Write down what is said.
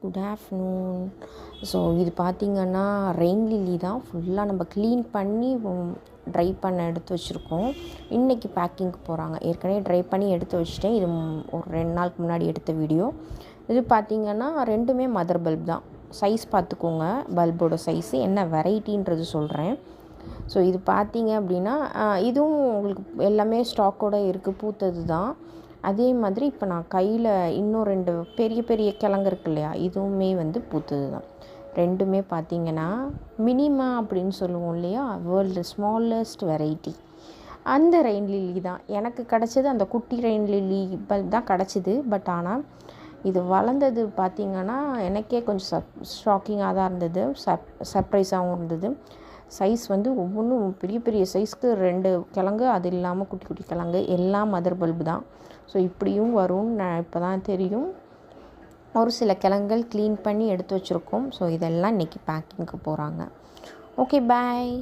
Good afternoon. So இது பார்த்திங்கன்னா rain lily தான். ஃபுல்லாக நம்ம க்ளீன் பண்ணி ட்ரை பண்ண எடுத்து வச்சுருக்கோம். இன்றைக்கி பேக்கிங்க்கு போகிறாங்க. ஏற்கனவே ட்ரை பண்ணி எடுத்து வச்சுட்டேன். இது ஒரு 2 நாளுக்கு முன்னாடி எடுத்த வீடியோ. இது பார்த்திங்கன்னா ரெண்டுமே மதர் பல்ப் தான். சைஸ் பார்த்துக்கோங்க, பல்போட சைஸு என்ன வெரைட்டின்றது சொல்கிறேன். ஸோ இது பார்த்திங்க அப்படின்னா இதுவும் உங்களுக்கு எல்லாமே ஸ்டாக்கோடு இருக்குது, பூத்தது தான். அதே மாதிரி இப்போ நான் கையில் இன்னும் 2 பெரிய பெரிய கிழங்கு இருக்கு இல்லையா, இதுவுமே பூத்தது தான். ரெண்டுமே பார்த்திங்கன்னா மினிமா அப்படின்னு சொல்லுவோம் இல்லையா, வேர்ல்டு ஸ்மாலஸ்ட் வெரைட்டி, அந்த ரெயின் லில்லி தான் எனக்கு கிடச்சிது. அந்த குட்டி ரெயின் லில்லி தான் கிடச்சிது. பட் ஆனால் இது வளர்ந்தது பார்த்திங்கன்னா எனக்கே கொஞ்சம் ஷாக்கிங்காக தான் இருந்தது, சர்ப்ரைஸாகவும் இருந்தது. சைஸ் ஒவ்வொன்றும் பெரிய பெரிய சைஸ்க்கு 2 கிழங்கு, அது இல்லாமல் குட்டி குட்டி கிழங்கு, எல்லாம் மதர் பல்பு தான். ஸோ இப்படியும் வரும்னு நான் இப்போ தான் தெரியும். ஒரு சில கிழங்குகள் க்ளீன் பண்ணி எடுத்து வச்சுருக்கோம். ஸோ இதெல்லாம் இன்றைக்கி பேக்கிங்க்கு போகிறாங்க. ஓகே, பாய்.